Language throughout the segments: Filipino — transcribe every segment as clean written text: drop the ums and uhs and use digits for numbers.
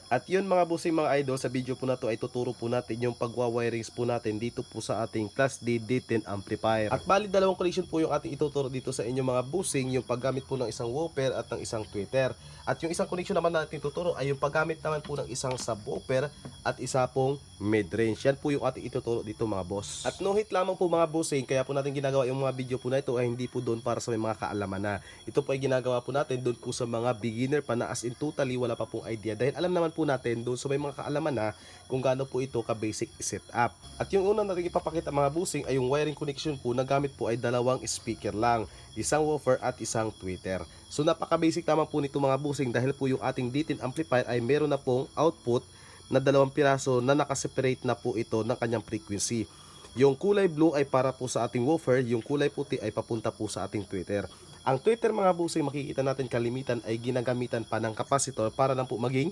At yun mga bossing mga idol, sa video po na to ay tuturo po natin yung pagwa-wirings po natin dito po sa ating Class D D10 amplifier. At bali dalawang connection po yung ating ituturo dito sa inyo mga bossing, yung paggamit po ng isang woofer at ng isang tweeter. At yung isang connection naman natin tuturo ay yung paggamit naman po ng isang subwoofer at isa pong mid-range. Yan po yung ating ituturo dito mga boss. At no hit lamang po mga bossing, kaya po natin ginagawa yung mga video po na ito ay hindi po doon para sa may mga kaalaman na. Ito po ay ginagawa po natin doon po sa mga beginner pa na as in totally wala pa pong idea. Dahil alam naman po natin doon sa may mga kaalaman na kung gaano po ito ka-basic setup. At yung unang natin ipapakita mga bossing ay yung wiring connection po na gamit po ay dalawang speaker lang, isang woofer at isang tweeter. So napaka-basic naman po nito mga bossing dahil po yung ating D10 amplifier ay meron na pong output na dalawang piraso na nakaseparate na po ito ng kanyang frequency. Yung kulay blue ay para po sa ating woofer, yung kulay puti ay papunta po sa ating tweeter. Ang tweeter mga bossing makikita natin kalimitan ay ginagamitan pa ng capacitor para lang po maging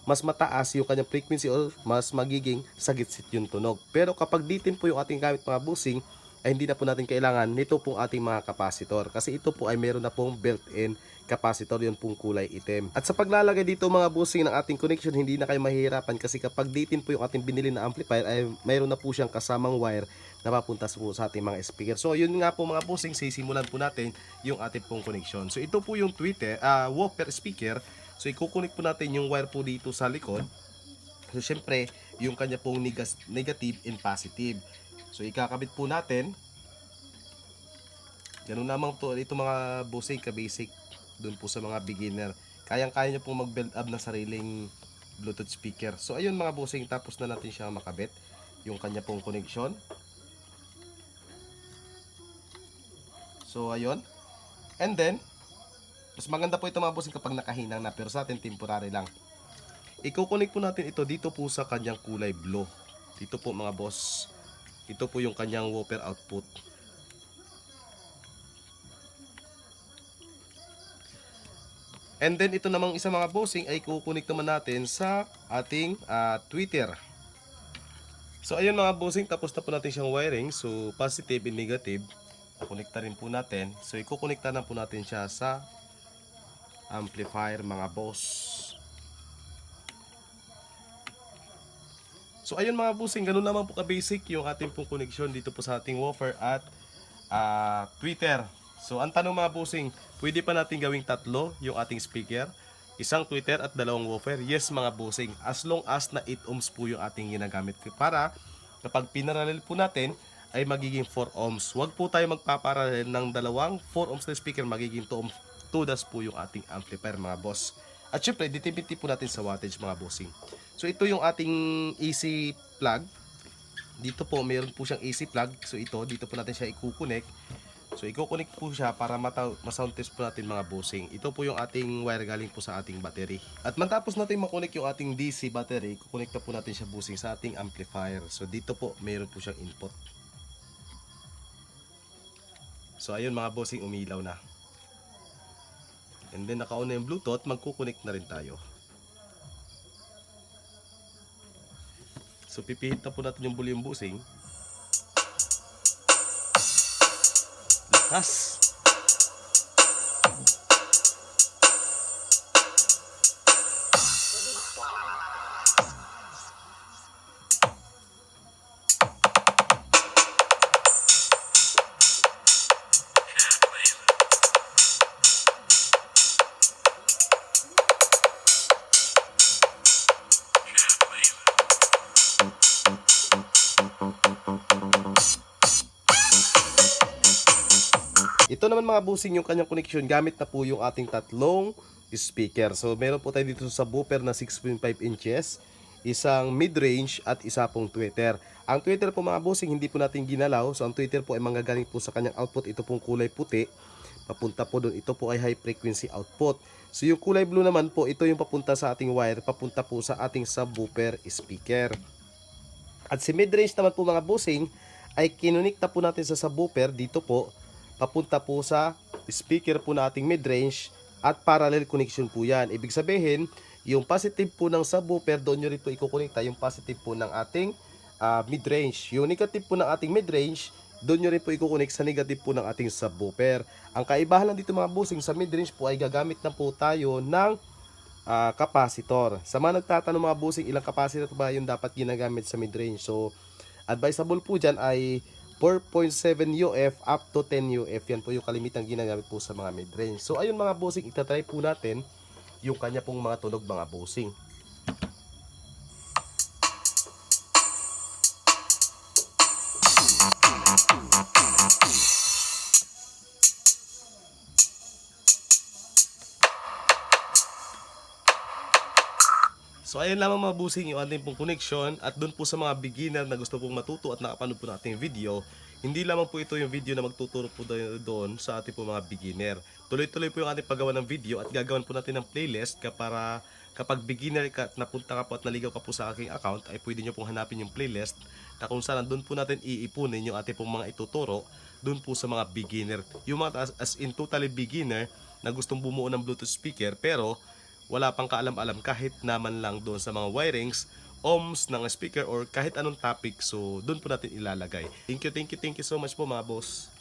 mas mataas yung kanyang frequency o mas magiging sagitsit yung tunog. Pero kapag D10 po yung ating gamit mga bossing, ay hindi na po natin kailangan nito pong ating mga capacitor kasi ito po ay meron na pong built-in capacitor, yun pong kulay itim. At sa paglalagay dito mga bossing ng ating connection, hindi na kayo mahihirapan kasi kapag D10 po yung ating binili na amplifier ay mayroon na po siyang kasamang wire na papunta po sa ating mga speaker. So yun nga po mga bossing, sisimulan po natin yung ating pong connection. So ito po yung tweeter, woofer speaker. So ikukunik po natin yung wire po dito sa likod. So syempre, yung kanya pong negative and positive. So ikakabit po natin. Ganun naman po ito mga bossing ka-basic doon po sa mga beginner. Kayang-kaya nyo pong mag-build up ng sariling Bluetooth speaker. So ayun mga bossing, tapos na natin siya makabit yung kanya pong connection. So ayun. And then, mas maganda po ito mga bossing kapag nakahinang na, pero sa atin temporary lang. Iko-connect po natin ito dito po sa kanyang kulay blue. Dito po mga boss. Ito po yung kanyang woofer output. And then ito namang isa mga bossing ay kukunik naman natin sa ating tweeter. So ayun mga bossing, tapos na po natin siyang wiring. So positive and negative, kukonekta rin po natin. So ikukonekta na po natin siya sa amplifier mga boss. So ayun mga bossing, ganun naman po ka-basic yung ating pong connection dito po sa ating woofer at tweeter. So ang tanong mga bossing, pwede pa natin gawing tatlo yung ating speaker, isang tweeter at dalawang woofer? Yes mga bossing, as long as na 8 ohms po yung ating ginagamit para kapag pinarallel po natin ay magiging 4 ohms. Huwag po tayo magpaparallel ng dalawang 4 ohms na speaker, magiging 2 ohms. 2 das po yung ating amplifier mga boss. At syempre, ditipid po natin sa wattage mga bossing. So ito yung ating AC plug. Dito po mayroon po siyang AC plug. So ito, dito po natin siya i-connect. So i-connect po siya para ma-sound test po natin mga bossing. Ito po yung ating wire galing po sa ating battery. At matapos natin ma-connect yung ating DC battery, kukonect po natin siya bossing sa ating amplifier. So dito po mayroon po siyang input. So ayun mga bossing, umilaw na. And then naka-on na yung Bluetooth, magkukonect na rin tayo. So pipihit na po natin yung volume bossing. Lakas! Ito naman mga bossing yung kanyang connection, gamit na po yung ating tatlong speaker. So meron po tayo dito sa subwoofer na 6.5 inches, isang mid-range at isa pong tweeter. Ang tweeter po mga bossing hindi po natin ginalaw. So ang tweeter po ay manggagaling po sa kanyang output. Ito pong kulay puti, papunta po doon. Ito po ay high frequency output. So yung kulay blue naman po, ito yung papunta sa ating wire, papunta po sa ating subwoofer speaker. At si mid-range naman po mga bossing ay kinunikta po natin sa subwoofer dito po, papunta po sa speaker po nating mid-range at parallel connection po yan. Ibig sabihin, yung positive po ng subwoofer, doon nyo rin po ikukonekta yung positive po ng ating mid-range. Yung negative po ng ating mid-range, doon nyo rin po ikukonect sa negative po ng ating subwoofer. Ang kaibahan lang dito mga bossing, sa mid-range po ay gagamit na po tayo ng capacitor. Sa mga nagtatanong mga bossing, ilang capacitor ba yung dapat ginagamit sa mid-range? So, advisable po dyan ay 4.7 UF up to 10 UF. Yan po yung kalimitang ginagamit po sa mga mid-range. So, ayun mga bossing, itatry po natin yung kanya pong mga tunog mga bossing. So ayun lamang mga busing yung ating pong connection, at doon po sa mga beginner na gusto pong matuto at nakapanood po natin yung video, hindi lamang po ito yung video na magtuturo po doon sa ating pong mga beginner. Tuloy-tuloy po yung ating paggawa ng video at gagawan po natin ng playlist para kapag beginner ka at napunta ka po at naligaw ka po sa aking account, ay pwede nyo pong hanapin yung playlist na kung saan doon po natin iipunin yung ating pong mga ituturo doon po sa mga beginner. Yung mga as in totally beginner na gustong bumuo ng Bluetooth speaker pero wala pang kaalam-alam kahit naman lang doon sa mga wirings, ohms ng speaker or kahit anong topic, so doon po natin ilalagay. Thank you so much po mga boss.